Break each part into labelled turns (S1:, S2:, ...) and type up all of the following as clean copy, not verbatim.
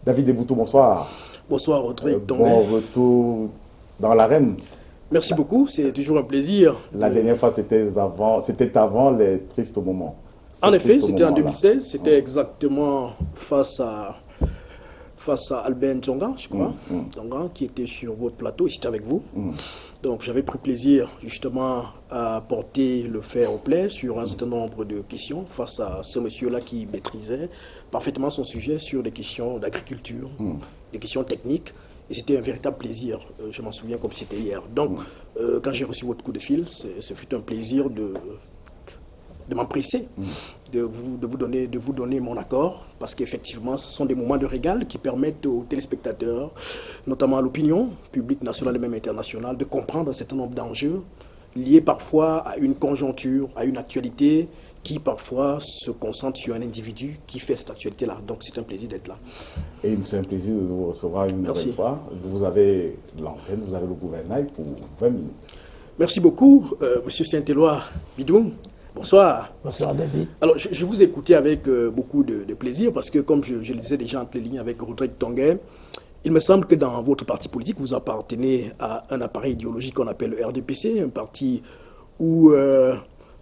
S1: David Eboutou, bonsoir.
S2: Bonsoir, Rodrigue Tombé.
S1: Bon retour dans l'arène.
S2: Merci beaucoup, c'est toujours un plaisir.
S1: La dernière fois, c'était avant les tristes moments.
S2: En effet, c'était en 2016, c'était exactement face à Albert Ntonga, je crois, Ntonga, qui était sur votre plateau, et c'était avec vous. Donc j'avais pris plaisir justement à porter le fer au play sur un certain nombre de questions face à ce monsieur-là qui maîtrisait parfaitement son sujet sur des questions d'agriculture, des questions techniques. Et c'était un véritable plaisir, je m'en souviens comme c'était hier. Donc quand j'ai reçu votre coup de fil, ce fut un plaisir de m'empresser de vous donner mon accord, parce qu'effectivement, ce sont des moments de régal qui permettent aux téléspectateurs, notamment à l'opinion publique nationale et même internationale, de comprendre un certain nombre d'enjeux liés parfois à une conjoncture, à une actualité qui parfois se concentre sur un individu qui fait cette actualité-là. Donc c'est un plaisir d'être là.
S1: Et c'est un plaisir de vous recevoir une nouvelle fois. Vous avez l'antenne, vous avez le gouvernail pour 20 minutes.
S2: Merci beaucoup, Monsieur Saint-Éloi Bidoum. Bonsoir.
S3: Bonsoir David.
S2: Alors je vous écoutais avec beaucoup de plaisir parce que comme je le disais déjà entre les lignes avec Rodrigue Tonguet, il me semble que dans votre parti politique, vous appartenez à un appareil idéologique qu'on appelle le RDPC, un parti où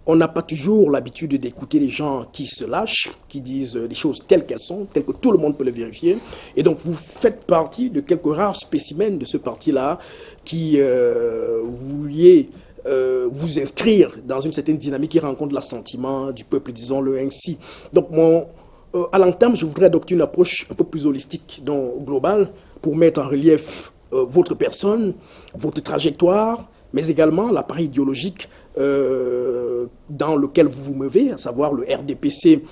S2: on n'a pas toujours l'habitude d'écouter les gens qui se lâchent, qui disent les choses telles qu'elles sont, telles que tout le monde peut le vérifier. Et donc vous faites partie de quelques rares spécimens de ce parti-là qui vouliez vous inscrire dans une certaine dynamique qui rencontre l'assentiment du peuple, disons-le ainsi. Donc, à l'entame, je voudrais adopter une approche un peu plus holistique, donc globale, pour mettre en relief votre personne, votre trajectoire, mais également l'appareil idéologique dans lequel vous vous mouvez, à savoir le RDPC.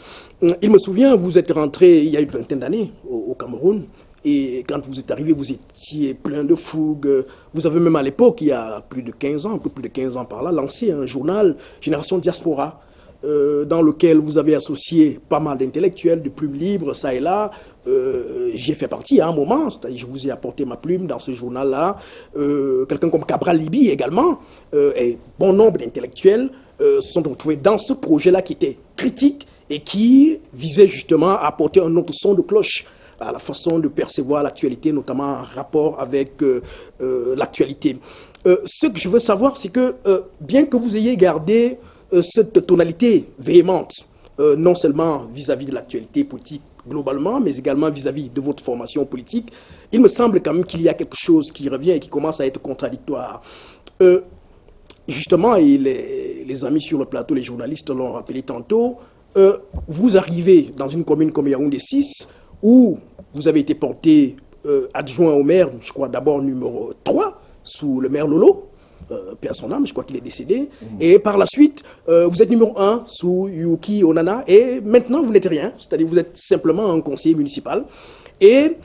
S2: Il me souvient, vous êtes rentré il y a une vingtaine d'années au Cameroun. Et quand vous êtes arrivé, vous étiez plein de fougue. Vous avez même à l'époque, il y a plus de 15 ans, un peu plus de 15 ans par là, lancé un journal Génération Diaspora, dans lequel vous avez associé pas mal d'intellectuels, de plumes libres, ça et là. J'ai fait partie à un moment, c'est-à-dire je vous ai apporté ma plume dans ce journal-là. Quelqu'un comme Cabral Libi également, et bon nombre d'intellectuels se sont retrouvés dans ce projet-là qui était critique et qui visait justement à apporter un autre son de cloche à la façon de percevoir l'actualité, notamment en rapport avec l'actualité. Ce que je veux savoir, c'est que bien que vous ayez gardé cette tonalité véhémente, non seulement vis-à-vis de l'actualité politique globalement, mais également vis-à-vis de votre formation politique, il me semble quand même qu'il y a quelque chose qui revient et qui commence à être contradictoire. Justement, et les amis sur le plateau, les journalistes l'ont rappelé tantôt, vous arrivez dans une commune comme Yaoundé 6, où vous avez été porté adjoint au maire, je crois d'abord numéro 3, sous le maire Lolo, paix à son âme, je crois qu'il est décédé. Et par la suite, vous êtes numéro 1 sous Yuki Onana. Et maintenant, vous n'êtes rien, c'est-à-dire vous êtes simplement un conseiller municipal. Et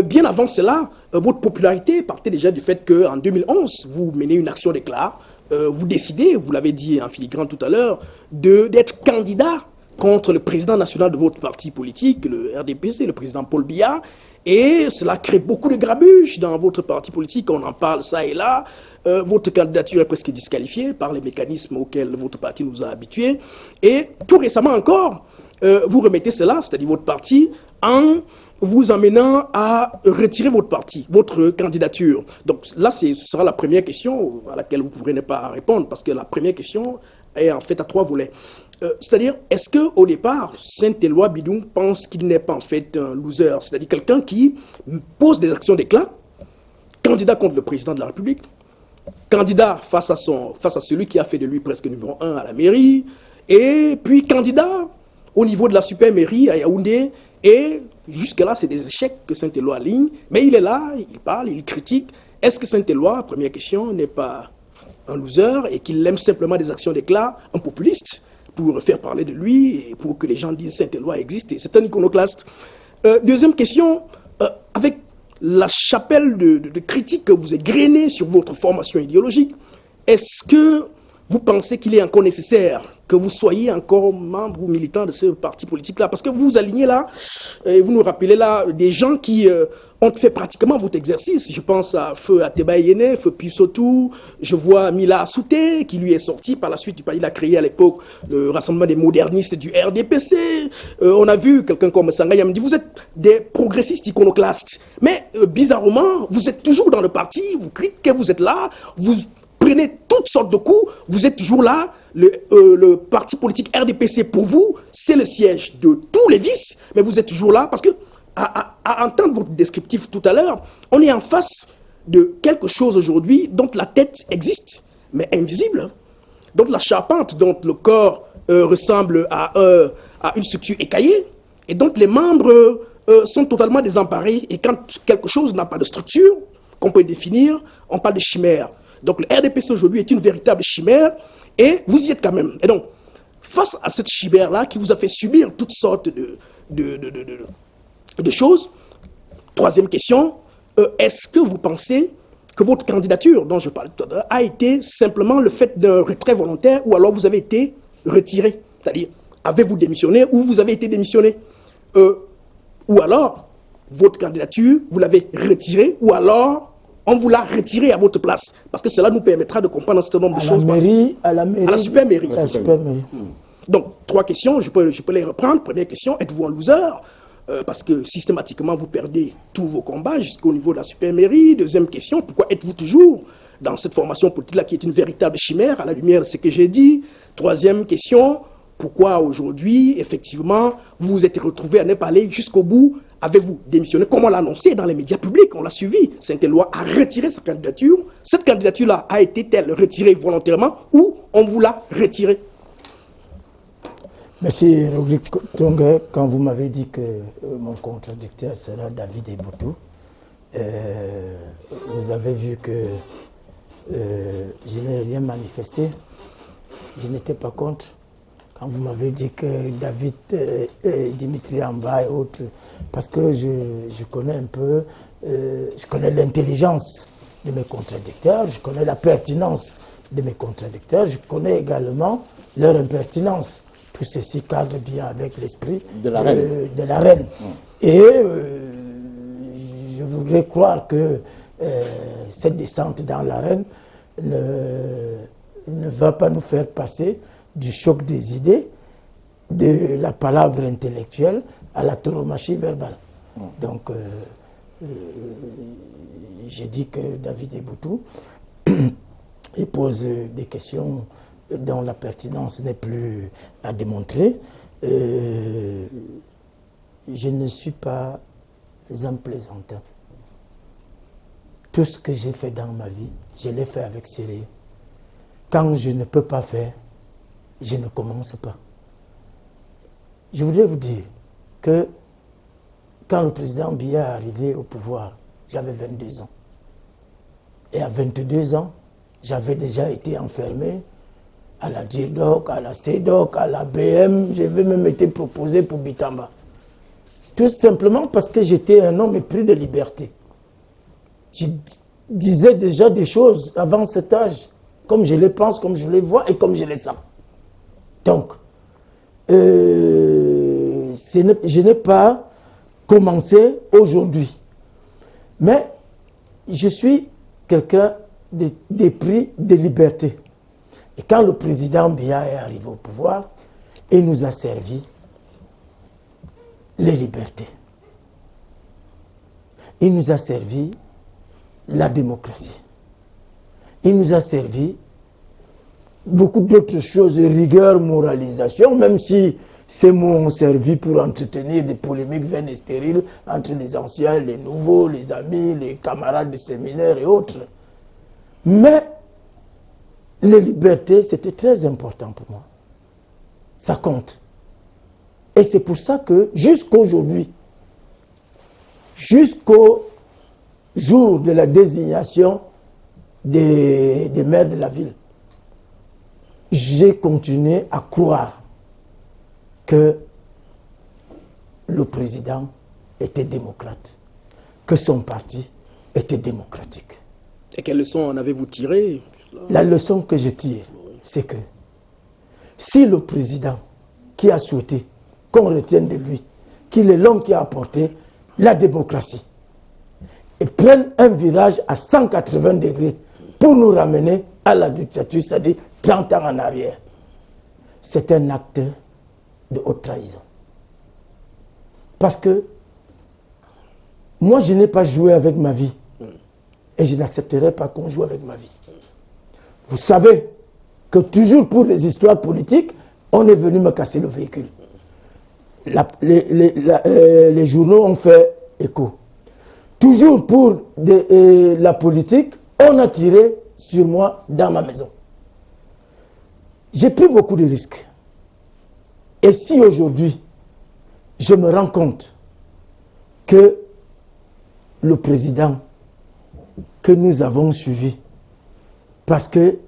S2: bien avant cela, votre popularité partait déjà du fait qu'en 2011, vous menez une action d'éclat. Vous décidez, vous l'avez dit en filigrane tout à l'heure, d'être candidat contre le président national de votre parti politique, le RDPC, le président Paul Biya. Et cela crée beaucoup de grabuge dans votre parti politique. On en parle ça et là. Votre candidature est presque disqualifiée par les mécanismes auxquels votre parti nous a habitués. Et tout récemment encore, vous remettez cela, c'est-à-dire votre parti, en vous amenant à retirer votre parti, votre candidature. Donc là, ce sera la première question à laquelle vous pourrez ne pas répondre, parce que la première question est en fait à 3 volets. C'est-à-dire, est-ce qu'au départ, Saint-Éloi Bidoum pense qu'il n'est pas en fait un loser, c'est-à-dire quelqu'un qui pose des actions d'éclat, candidat contre le président de la République, candidat face à celui qui a fait de lui presque numéro 1 à la mairie, et puis candidat au niveau de la super mairie à Yaoundé, et jusque-là, c'est des échecs que Saint-Éloi aligne, mais il est là, il parle, il critique. Est-ce que Saint-Éloi, première question, n'est pas un loser et qu'il aime simplement des actions d'éclat, un populiste, pour faire parler de lui et pour que les gens disent Saint-Éloi existe? C'est un iconoclaste. Deuxième question, avec la chapelle de critiques que vous égrenez sur votre formation idéologique, est-ce que vous pensez qu'il est encore nécessaire que vous soyez encore membre ou militant de ce parti politique-là? Parce que vous alignez là, et vous nous rappelez là, des gens qui ont fait pratiquement votre exercice. Je pense à Feu Ateba Yene, Feu Pissotou, je vois Mila Assouté, qui lui est sorti par la suite. Il a créé à l'époque le Rassemblement des modernistes du RDPC. On a vu quelqu'un comme Sangaya me dit, vous êtes des progressistes iconoclastes. Mais bizarrement, vous êtes toujours dans le parti, vous critiquez, vous êtes là, vous prenez toutes sortes de coups, vous êtes toujours là. Le parti politique RDPC, pour vous, c'est le siège de tous les vices, mais vous êtes toujours là parce que, à entendre votre descriptif tout à l'heure, on est en face de quelque chose aujourd'hui dont la tête existe, mais invisible, dont la charpente, dont le corps ressemble à une structure écaillée, et dont les membres sont totalement désemparés. Et quand quelque chose n'a pas de structure, qu'on peut définir, on parle de chimère. Donc le RDPC aujourd'hui est une véritable chimère, et vous y êtes quand même. Et donc, face à cette chimère-là qui vous a fait subir toutes sortes de choses, troisième question, est-ce que vous pensez que votre candidature, dont je parle tout à l'heure, a été simplement le fait d'un retrait volontaire, ou alors vous avez été retiré? C'est-à-dire, avez-vous démissionné ou vous avez été démissionné? Ou alors, votre candidature, vous l'avez retirée, ou alors on vous l'a retiré à votre place, parce que cela nous permettra de comprendre un certain nombre de choses.
S3: À la
S2: super mairie. Donc, trois questions, je peux les reprendre. Première question, êtes-vous un loser? Parce que systématiquement, vous perdez tous vos combats jusqu'au niveau de la super mairie. Deuxième question, pourquoi êtes-vous toujours dans cette formation politique-là qui est une véritable chimère à la lumière de ce que j'ai dit? Troisième question, pourquoi aujourd'hui, effectivement, vous vous êtes retrouvé à ne pas aller jusqu'au bout? Avez-vous démissionné, comme on l'a annoncé dans les médias publics, on l'a suivi? Saint-Éloi a retiré sa candidature. Cette candidature-là a été-elle retirée volontairement ou on vous l'a retirée?
S3: Merci Rodrigue Tongue. Quand vous m'avez dit que mon contradicteur sera David Eboutou, vous avez vu que je n'ai rien manifesté. Je n'étais pas contre. Quand vous m'avez dit que David, Dimitri Amba et autres, parce que je connais un peu, je connais l'intelligence de mes contradicteurs, je connais la pertinence de mes contradicteurs, je connais également leur impertinence. Tout ceci cadre bien avec l'esprit de la reine. Et je voudrais croire que cette descente dans l'arène ne va pas nous faire passer du choc des idées, de la palabre intellectuelle à la tauromachie verbale. Donc, j'ai dit que David Eboutou, il pose des questions dont la pertinence n'est plus à démontrer. Je ne suis pas un plaisantin. Tout ce que j'ai fait dans ma vie, je l'ai fait avec sérieux. Quand je ne peux pas faire, je ne commence pas. Je voudrais vous dire que quand le président Biya est arrivé au pouvoir, j'avais 22 ans. Et à 22 ans, j'avais déjà été enfermé à la DIRDOC, à la CEDOC, à la BM, j'avais même été proposé pour Bitamba. Tout simplement parce que j'étais un homme épris de liberté. Je disais déjà des choses avant cet âge, comme je les pense, comme je les vois et comme je les sens. Donc, je n'ai pas commencé aujourd'hui. Mais je suis quelqu'un d'épris de liberté. Et quand le président Biya est arrivé au pouvoir, il nous a servi les libertés. Il nous a servi la démocratie. Il nous a servi beaucoup d'autres choses, rigueur, moralisation, même si ces mots ont servi pour entretenir des polémiques vaines et stériles entre les anciens, les nouveaux, les amis, les camarades de séminaire et autres. Mais les libertés, c'était très important pour moi. Ça compte. Et c'est pour ça que jusqu'aujourd'hui, jusqu'au jour de la désignation des maires de la ville, j'ai continué à croire que le président était démocrate, que son parti était démocratique.
S2: Et quelle leçon en avez-vous tiré?
S3: La leçon que je tire, c'est que si le président qui a souhaité qu'on retienne de lui qu'il est l'homme qui a apporté la démocratie et prenne un virage à 180 degrés pour nous ramener à la dictature, c'est-à-dire 30 ans en arrière, c'est un acte de haute trahison. Parce que moi, je n'ai pas joué avec ma vie et je n'accepterai pas qu'on joue avec ma vie. Vous savez que toujours pour les histoires politiques, on est venu me casser le véhicule. Les journaux ont fait écho. Toujours pour la politique, on a tiré sur moi dans ma maison. J'ai pris beaucoup de risques. Et si aujourd'hui, je me rends compte que le président que nous avons suivi, parce qu'il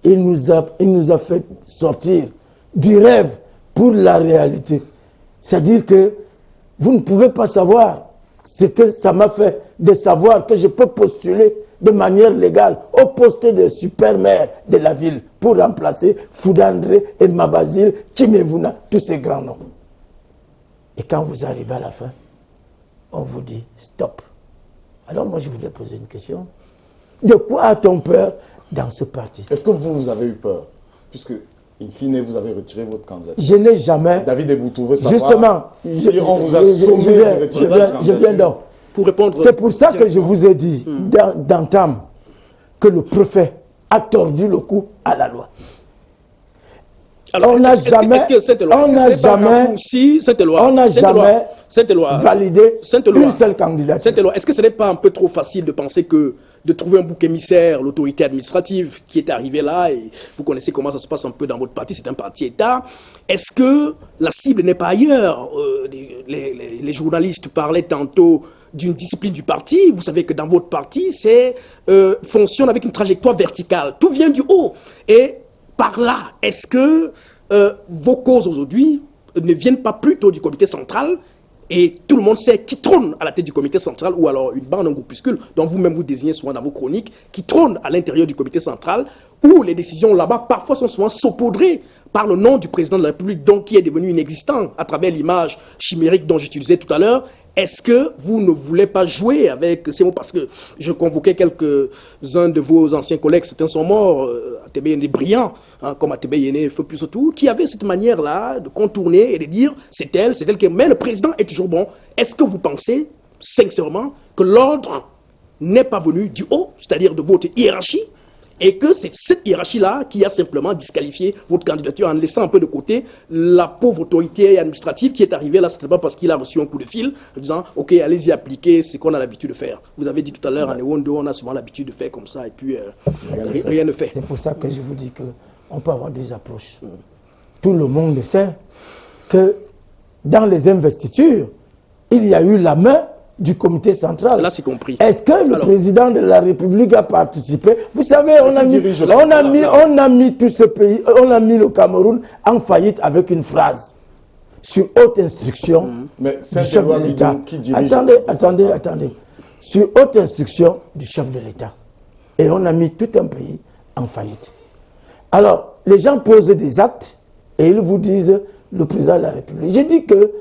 S3: nous a fait sortir du rêve pour la réalité. C'est-à-dire que vous ne pouvez pas savoir ce que ça m'a fait de savoir que je peux postuler de manière légale au poste de super maire de la ville pour remplacer Foudandré et Mabazile, Chimevuna, tous ces grands noms. Et quand vous arrivez à la fin, on vous dit stop. Alors moi je voudrais poser une question. De quoi a-t-on peur dans ce parti?
S1: Est-ce que vous avez eu peur? Puisque, in fine, vous avez retiré votre candidature.
S3: Je n'ai jamais...
S1: David Eboutou veut savoir...
S3: Justement,
S1: si on vous a sommé de retirer votre candidature.
S3: je viens donc.
S2: Pour répondre...
S3: C'est pour ça que je vous ai dit, d'entame, que le préfet a tordu le cou à la loi.
S2: Alors,
S3: on n'a jamais validé une seule candidature.
S2: Cette loi, est-ce que ce n'est pas un peu trop facile de penser que de trouver un bouc émissaire, l'autorité administrative qui est arrivée là, et vous connaissez comment ça se passe un peu dans votre parti, c'est un parti État. Est-ce que la cible n'est pas ailleurs? Les journalistes parlaient tantôt d'une discipline du parti. Vous savez que dans votre parti, c'est fonctionne avec une trajectoire verticale. Tout vient du haut. Et par là, est-ce que vos causes aujourd'hui ne viennent pas plutôt du comité central? Et tout le monde sait qui trône à la tête du comité central, ou alors une bande, un groupuscule, dont vous-même vous désignez souvent dans vos chroniques, qui trône à l'intérieur du comité central, où les décisions là-bas parfois sont souvent saupoudrées par le nom du président de la République, donc qui est devenu inexistant à travers l'image chimérique dont j'utilisais tout à l'heure. Est-ce que vous ne voulez pas jouer avec ces mots? Parce que je convoquais quelques-uns de vos anciens collègues, certains sont morts, Atebe Yene brillant, hein, comme Atebe Yene Feu plus tout, qui avaient cette manière-là de contourner et de dire c'est elle qui... Mais le président est toujours bon. Est-ce que vous pensez, sincèrement, que l'ordre n'est pas venu du haut, c'est-à-dire de votre hiérarchie, et que c'est cette hiérarchie-là qui a simplement disqualifié votre candidature en laissant un peu de côté la pauvre autorité administrative qui est arrivée là simplement parce qu'il a reçu un coup de fil en disant « Ok, allez-y appliquer ce qu'on a l'habitude de faire ». Vous avez dit tout à l'heure, en Ewondo, on a souvent l'habitude de faire comme ça et puis rien ne fait.
S3: C'est pour ça que je vous dis qu'on peut avoir des approches. Tout le monde sait que dans les investitures, il y a eu la main du comité central.
S2: Là, c'est compris.
S3: Est-ce que le président de la République a participé? Vous savez, on a mis tout ce pays, on a mis le Cameroun en faillite avec une phrase sur haute instruction du chef de l'État. Attendez. Sur haute instruction du chef de l'État. Et on a mis tout un pays en faillite. Alors, les gens posent des actes et ils vous disent le président de la République. J'ai dit que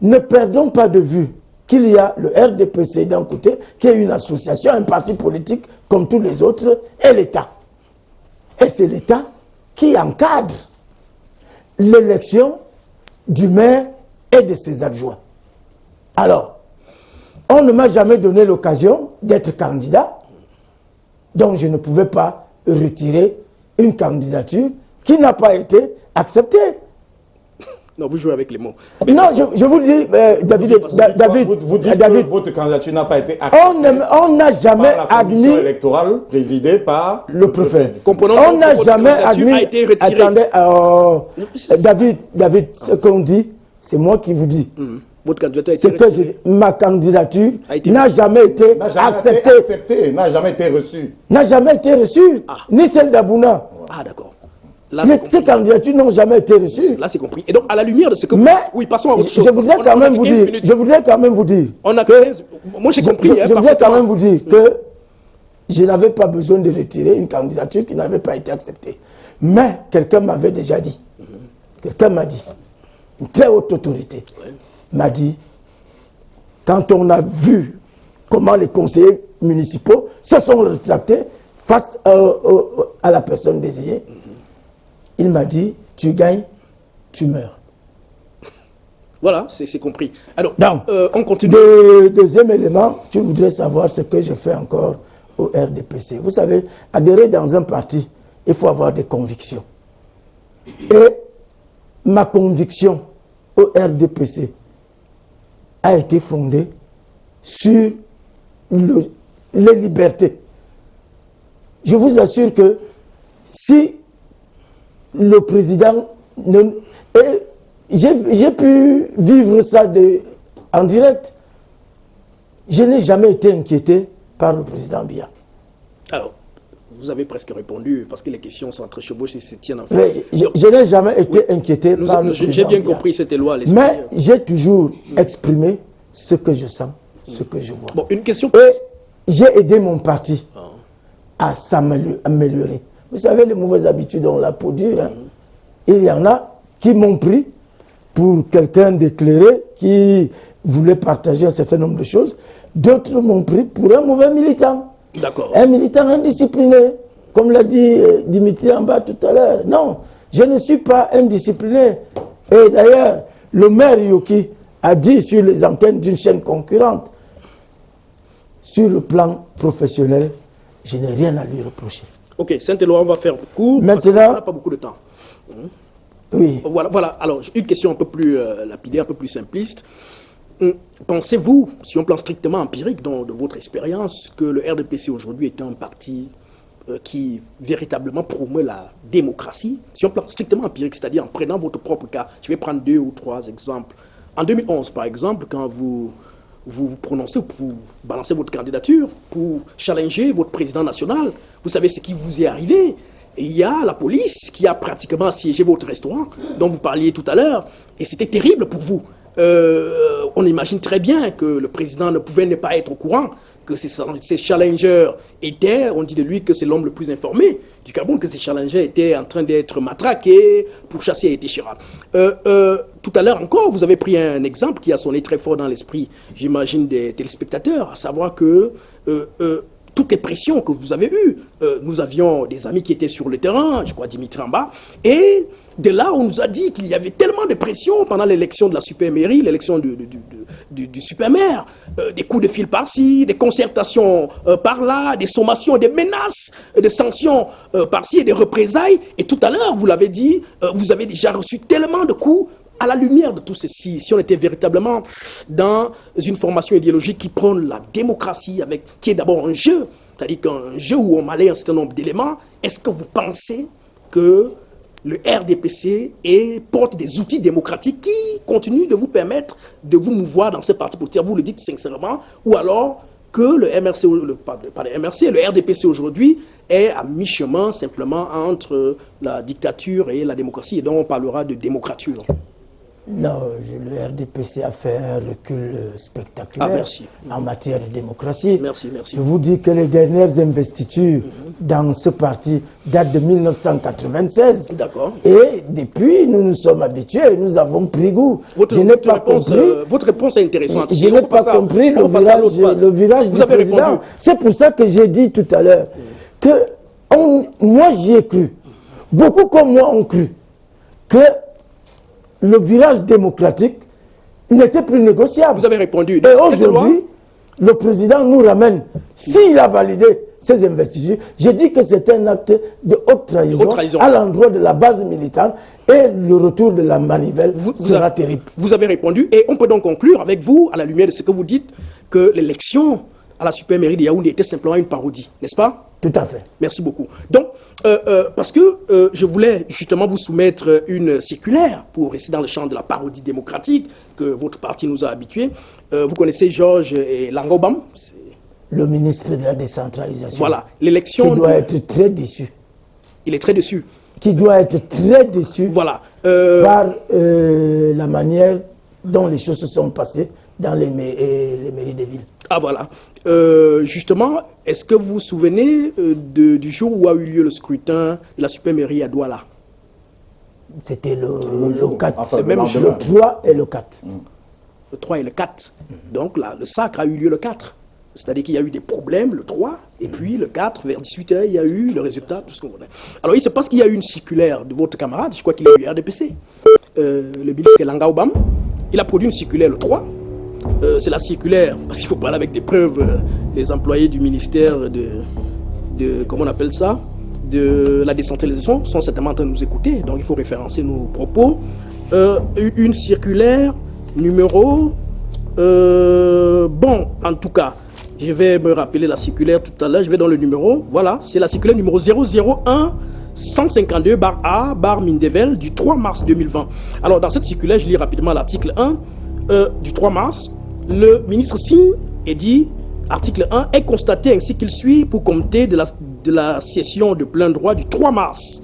S3: ne perdons pas de vue qu'il y a le RDPC d'un côté, qui est une association, un parti politique comme tous les autres, et l'État. Et c'est l'État qui encadre l'élection du maire et de ses adjoints. Alors, on ne m'a jamais donné l'occasion d'être candidat, donc je ne pouvais pas retirer une candidature qui n'a pas été acceptée.
S2: Non, vous jouez avec les mots.
S3: Mais non, je vous dis, David,
S1: vous dites que votre candidature n'a pas été acceptée.
S3: On n'a jamais
S1: par la commission
S3: admis
S1: électorale présidée par
S3: le préfet.
S2: On
S3: n'a jamais admis. Attendez, David, ce qu'on dit, c'est moi qui vous dis.
S2: Votre candidature a été retirée.
S3: Ma candidature n'a jamais été acceptée.
S1: N'a jamais été reçue.
S3: N'a jamais été reçue. Ni celle d'Abouna.
S2: Ah, d'accord.
S3: Mais ces candidatures n'ont jamais été reçues.
S2: Là, c'est compris. Et donc, à la lumière de ce que
S3: vous...
S2: Oui, passons à autre chose.
S3: Je voudrais quand même vous dire...
S2: On a 15... Moi, j'ai compris.
S3: Je voudrais quand même vous dire que je n'avais pas besoin de retirer une candidature qui n'avait pas été acceptée. Mais quelqu'un m'avait déjà dit, quelqu'un m'a dit, une très haute autorité, m'a dit, quand on a vu comment les conseillers municipaux se sont rétractés face à la personne désignée, il m'a dit, tu gagnes, tu meurs.
S2: Voilà, c'est compris. Alors,
S3: donc,
S2: on continue.
S3: Deuxième élément, tu voudrais savoir ce que je fais encore au RDPC. Vous savez, adhérer dans un parti, il faut avoir des convictions. Et ma conviction au RDPC a été fondée sur les libertés. Je vous assure que si le président... J'ai pu vivre ça en direct. Je n'ai jamais été inquiété par le président Biya.
S2: Alors, vous avez presque répondu, parce que les questions s'entrechevauchent et se tiennent en fait.
S3: Je n'ai jamais été inquiété par le président Biya.
S2: J'ai bien compris, c'était loi à l'esprit.
S3: Mais j'ai toujours exprimé ce que je sens, ce que je vois.
S2: Bon, une question.
S3: Et j'ai aidé mon parti à s'améliorer. Vous savez, les mauvaises habitudes ont la peau dure. Hein. Il y en a qui m'ont pris pour quelqu'un d'éclairé qui voulait partager un certain nombre de choses. D'autres m'ont pris pour un mauvais militant.
S2: D'accord.
S3: Un militant indiscipliné, comme l'a dit Dimitri en bas tout à l'heure. Non, je ne suis pas indiscipliné. Et d'ailleurs, le maire Yoki a dit sur les antennes d'une chaîne concurrente, sur le plan professionnel, je n'ai rien à lui reprocher.
S2: Ok, Saint-Éloi, on va faire court.
S3: Maintenant,
S2: parce qu'on n'a pas beaucoup de temps.
S3: Oui.
S2: Voilà. Alors, une question un peu plus lapidaire, un peu plus simpliste. Pensez-vous, si on pense strictement empirique de votre expérience, que le RDPC aujourd'hui est un parti qui véritablement promeut la démocratie? Si on pense strictement empirique, c'est-à-dire en prenant votre propre cas, je vais prendre 2 ou 3 exemples. En 2011, par exemple, quand vous prononcez, vous balancez votre candidature pour challenger votre président national, vous savez ce qui vous est arrivé. Et il y a la police qui a pratiquement assiégé votre restaurant, dont vous parliez tout à l'heure, et c'était terrible pour vous. On imagine très bien que le président ne pouvait ne pas être au courant, que ces challengers étaient, on dit de lui que c'est l'homme le plus informé du Gabon, que ces challengers étaient en train d'être matraqués, pourchassés et Téchira. Tout à l'heure encore, vous avez pris un exemple qui a sonné très fort dans l'esprit, j'imagine, des téléspectateurs, à savoir que toutes les pressions que vous avez eues, nous avions des amis qui étaient sur le terrain, je crois Dimitri en bas, et de là, on nous a dit qu'il y avait tellement de pression pendant l'élection de la super-mairie, l'élection du super-maire, des coups de fil par-ci, des concertations par-là, des sommations, des menaces, des sanctions par-ci et des représailles. Et tout à l'heure, vous l'avez dit, vous avez déjà reçu tellement de coups. À la lumière de tout ceci, si on était véritablement dans une formation idéologique qui prône la démocratie, qui est d'abord un jeu, c'est-à-dire qu'un jeu où on malaye un certain nombre d'éléments, est-ce que vous pensez que le RDPC porte des outils démocratiques qui continuent de vous permettre de vous mouvoir dans ces partis politiques? Vous le dites sincèrement, ou alors que le MRC, le RDPC aujourd'hui est à mi-chemin simplement entre la dictature et la démocratie, et donc on parlera de démocrature.
S3: Non, le RDPC a fait un recul spectaculaire en matière de démocratie.
S2: Merci.
S3: Je vous dis que les dernières investitures dans ce parti datent de 1996.
S2: D'accord.
S3: Et depuis, nous nous sommes habitués, nous avons pris goût.
S2: Votre réponse est intéressante.
S3: Je n'ai pas compris le virage du président. C'est pour ça que j'ai dit tout à l'heure que moi j'y ai cru. Beaucoup comme moi ont cru que le virage démocratique n'était plus négociable.
S2: Vous avez répondu.
S3: Et aujourd'hui, le président nous ramène, s'il a validé ces investitures, j'ai dit que c'est un acte de haute trahison à l'endroit de la base militante, et le retour de la manivelle sera terrible.
S2: Vous avez répondu, et on peut donc conclure avec vous, à la lumière de ce que vous dites, que l'élection à la super-mairie de Yaoundé était simplement une parodie, n'est-ce pas?
S3: Tout à fait.
S2: Merci beaucoup. Donc, parce que je voulais justement vous soumettre une circulaire pour rester dans le champ de la parodie démocratique que votre parti nous a habitués. Vous connaissez Georges Langobam,
S3: le ministre de la décentralisation.
S2: Voilà, l'élection...
S3: Qui doit être très déçu.
S2: Il est très déçu.
S3: Qui doit être très déçu
S2: voilà.
S3: par la manière dont les choses se sont passées dans les mairies des villes.
S2: Ah voilà. Justement, est-ce que vous vous souvenez du jour où a eu lieu le scrutin de la supermairie à Douala?
S3: C'était le 4,
S1: Enfin,
S3: même le 3 et le 4.
S2: Le 3 et le 4. Donc là, le sacre a eu lieu le 4. C'est-à-dire qu'il y a eu des problèmes le 3, et puis le 4, vers 18h, il y a eu le résultat, tout ce qu'on connaît. Alors il se passe qu'il y a eu une circulaire de votre camarade, je crois qu'il est du RDPC, le ministre Elanga Obam. Il a produit une circulaire le 3. C'est la circulaire, parce qu'il faut parler avec des preuves, les employés du ministère de comment on appelle ça, de la décentralisation sont certainement en train de nous écouter, donc il faut référencer nos propos. Une circulaire numéro... bon, en tout cas, je vais me rappeler la circulaire tout à l'heure, je vais dans le numéro, voilà, c'est la circulaire numéro 001 152/A/Mindevel du 3 mars 2020. Alors dans cette circulaire, je lis rapidement l'article 1 du 3 mars, le ministre signe et dit, article 1, est constaté ainsi qu'il suit pour compter de la session de plein droit du 3 mars,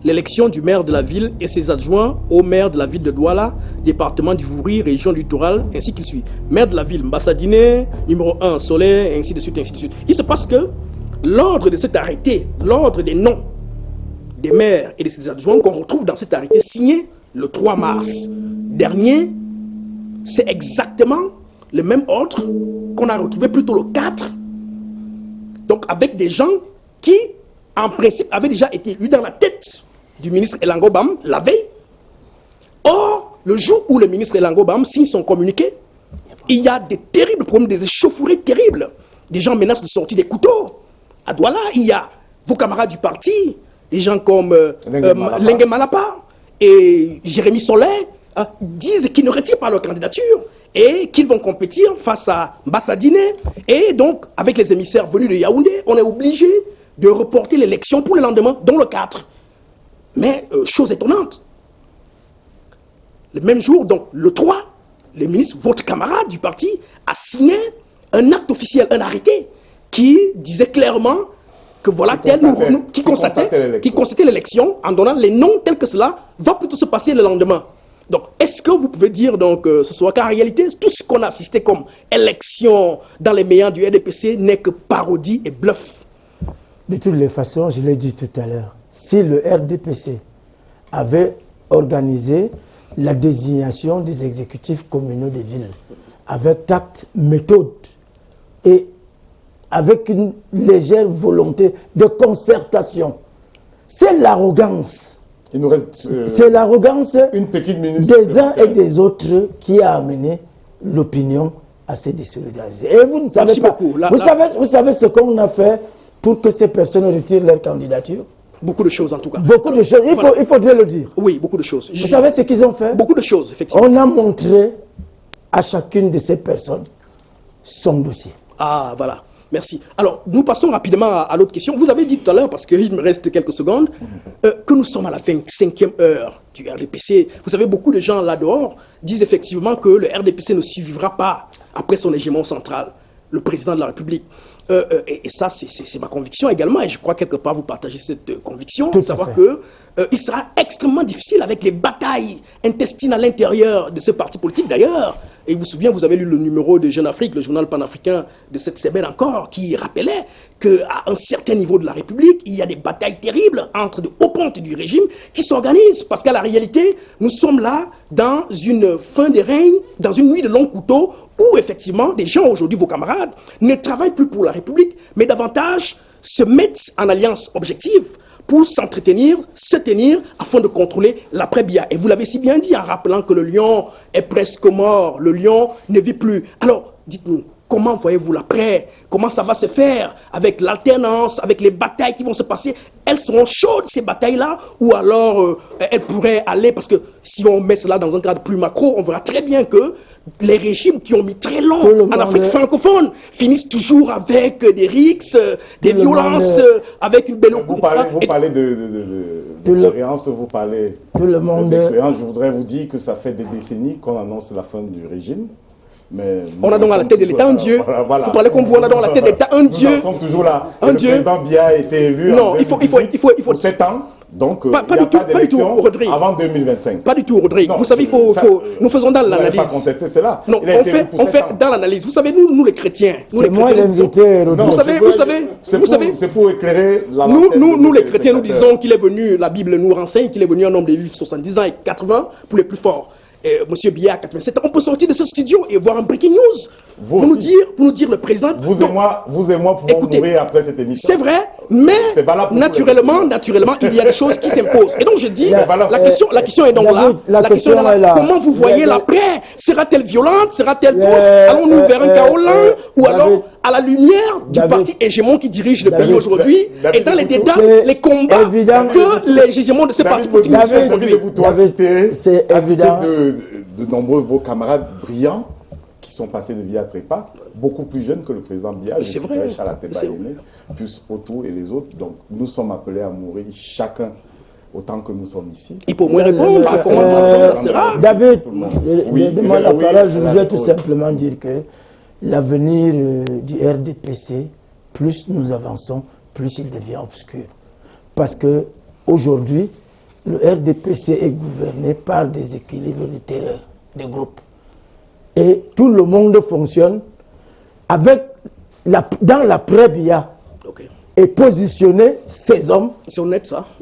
S2: l'élection du maire de la ville et ses adjoints au maire de la ville de Douala, département du Vouri, région littorale, ainsi qu'il suit. Maire de la ville, Mbassadine, numéro 1, Soleil, ainsi de suite, ainsi de suite. Il se passe que l'ordre de cet arrêté, l'ordre des noms des maires et de ses adjoints qu'on retrouve dans cet arrêté signé le 3 mars dernier, c'est exactement le même ordre qu'on a retrouvé plutôt le 4. Donc avec des gens qui, en principe, avaient déjà été élus dans la tête du ministre Elanga Obam la veille. Or, le jour où le ministre Elanga Obam signe son communiqué, il y a des terribles problèmes, des échauffourées terribles. Des gens menacent de sortir des couteaux. À Douala, il y a vos camarades du parti, des gens comme Lengue Malapa et Jérémy Soleil, disent qu'ils ne retirent pas leur candidature et qu'ils vont compétir face à Mbassadine. Et donc, avec les émissaires venus de Yaoundé, on est obligé de reporter l'élection pour le lendemain, dont le 4. Mais, chose étonnante, le même jour, donc le 3, le ministre, votre camarade du parti, a signé un acte officiel, un arrêté, qui disait clairement que voilà, qui constatait l'élection en donnant les noms tels que cela va plutôt se passer le lendemain. Donc, est-ce que vous pouvez dire donc ce soir qu'en réalité, tout ce qu'on a assisté comme élection dans les médias du RDPC n'est que parodie et bluff?
S3: De toutes les façons, je l'ai dit tout à l'heure, si le RDPC avait organisé la désignation des exécutifs communaux des villes avec tact, méthode et avec une légère volonté de concertation, c'est l'arrogance.
S1: Il nous reste
S3: c'est l'arrogance
S1: une petite minute
S3: des uns et des autres qui a amené l'opinion à se désolidariser. Et vous ne savez pas. Vous savez ce qu'on a fait pour que ces personnes retirent leur candidature?
S2: Beaucoup de choses en tout cas.
S3: Beaucoup de choses, il faudrait le dire.
S2: Oui, beaucoup de choses.
S3: Vous savez ce qu'ils ont fait?
S2: Beaucoup de choses, effectivement.
S3: On a montré à chacune de ces personnes son dossier.
S2: Ah, voilà. Merci. Alors, nous passons rapidement à l'autre question. Vous avez dit tout à l'heure, parce qu'il me reste quelques secondes, que nous sommes à la 25e heure du RDPC. Vous savez, beaucoup de gens là-dehors disent effectivement que le RDPC ne survivra pas après son hégémon central, le président de la République. Et ça, c'est ma conviction également, et je crois quelque part vous partagez cette conviction, de savoir qu'il sera extrêmement difficile avec les batailles intestines à l'intérieur de ce parti politique d'ailleurs. Et vous vous souvenez, vous avez lu le numéro de Jeune Afrique, le journal panafricain de cette semaine encore, qui rappelait qu'à un certain niveau de la République, il y a des batailles terribles entre de hauts pontes du régime qui s'organisent. Parce qu'à la réalité, nous sommes là dans une fin de règne, dans une nuit de longs couteaux, où effectivement, des gens aujourd'hui, vos camarades, ne travaillent plus pour la République, mais davantage se mettent en alliance objective pour s'entretenir, se tenir, afin de contrôler l'après-Biya. Et vous l'avez si bien dit en rappelant que le lion est presque mort, le lion ne vit plus. Alors, dites-nous, comment voyez-vous l'après? Comment ça va se faire avec l'alternance, avec les batailles qui vont se passer? Elles seront chaudes, ces batailles-là, ou alors elles pourraient aller, parce que si on met cela dans un cadre plus macro, on verra très bien que les régimes qui ont mis très long en Afrique francophone finissent toujours avec des rixes, des violences, avec une belle...
S1: Vous parlez d'expérience, vous parlez d'expérience. Je voudrais vous dire que ça fait des décennies qu'on annonce la fin du régime. Mais
S2: on a donc à la tête de l'État un Dieu. Vous parlez comme vous, on a donc à la tête de l'État un Dieu.
S1: Nous en sommes toujours là. Le président Biya a été élu en 2018 pour 7 ans. Donc, il n'y a pas d'élection avant 2025.
S2: Pas du tout, Rodrigue. Vous savez, nous faisons dans l'analyse.
S1: On ne pas contester cela.
S2: Non, on fait dans l'analyse. Vous savez, nous les chrétiens.
S3: C'est moi l'invité, Rodrigue.
S2: Vous savez,
S1: c'est pour éclairer la
S2: nous les chrétiens, nous disons qu'il est venu, la Bible nous renseigne qu'il est venu un homme de 70 ans et 80 pour les plus forts. Monsieur Biya, 87 ans, on peut sortir de ce studio et voir un breaking news pour nous dire le président.
S1: Vous et moi pouvons mourir après cette émission.
S2: C'est vrai, mais naturellement, il y a des choses qui s'imposent. Et donc je dis, la question est donc là. La question est là. Comment vous voyez l'après? Sera-t-elle violente? Sera-t-elle douce? Allons-nous vers un chaos lent? Ou alors à la lumière du parti hégémon qui dirige le pays aujourd'hui et dans les dédans, les combats que les hégémons de ce parti politique
S1: c'est évident. De nombreux vos camarades brillants qui sont passés de Via Trépa, beaucoup plus jeunes que le président Biya, je citerai Charles Ateba Yene, plus Otto et les autres. Donc nous sommes appelés à mourir chacun autant que nous sommes ici.
S2: Il peut moins répondre.
S3: David, je demande la parole, je voudrais tout simplement dire que l'avenir du RDPC, plus nous avançons, plus il devient obscur. Parce que aujourd'hui, le RDPC est gouverné par des équilibres littéraires, des groupes. Et tout le monde fonctionne avec dans l'après-Biya et positionner ces hommes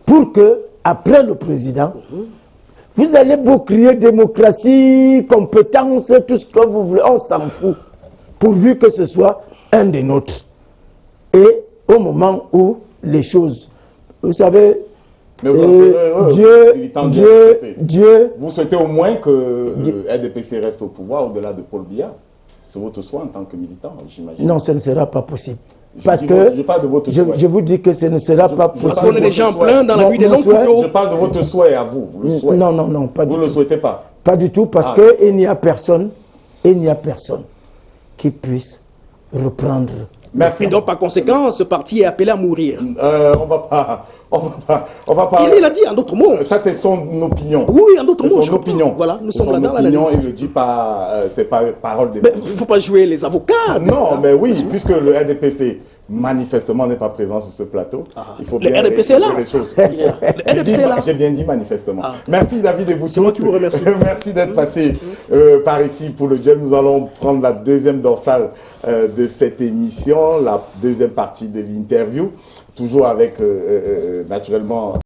S3: pour que, après le président, vous allez beau crier démocratie, compétence, tout ce que vous voulez, on s'en fout, pourvu que ce soit un des nôtres. Et au moment où les choses, vous savez,
S1: mais Dieu, vous souhaitez au moins que le RDPC reste au pouvoir au-delà de Paul Biya? C'est votre souhait en tant que militant, j'imagine.
S3: Non, ce ne sera pas possible. Parce que je vous dis que ce ne sera pas possible.
S2: Parce qu'on est déjà en plein dans la nuit des longs couteaux.
S1: Je parle de votre souhait à vous. Le souhait.
S3: Non, pas du tout.
S1: Vous ne le souhaitez pas?
S3: Pas du tout, parce qu'il n'y a personne, qui puisse reprendre.
S1: Merci.
S2: Et donc, par conséquent, ce parti est appelé à mourir.
S1: On va pas.
S2: Il a dit en d'autres mots.
S1: Ça, c'est son opinion.
S2: Oui, en d'autres mots.
S1: C'est son opinion.
S2: Voilà, nous sommes là dans
S1: l'analyse. Il ne le dit pas, c'est pas parole des.
S2: Mais il ne faut pas jouer les avocats.
S1: Non, mais oui, puisque le RDPC, manifestement, n'est pas présent sur ce plateau. Il faut bien
S2: le RDPC est là.
S1: Les choses.
S2: Le RDPC est là.
S1: J'ai bien dit manifestement. Merci David Eboutou.
S2: C'est moi qui vous remercie.
S1: Merci d'être passé par ici pour le duel. Nous allons prendre la deuxième dorsale de cette émission, la deuxième partie de l'interview, toujours avec naturellement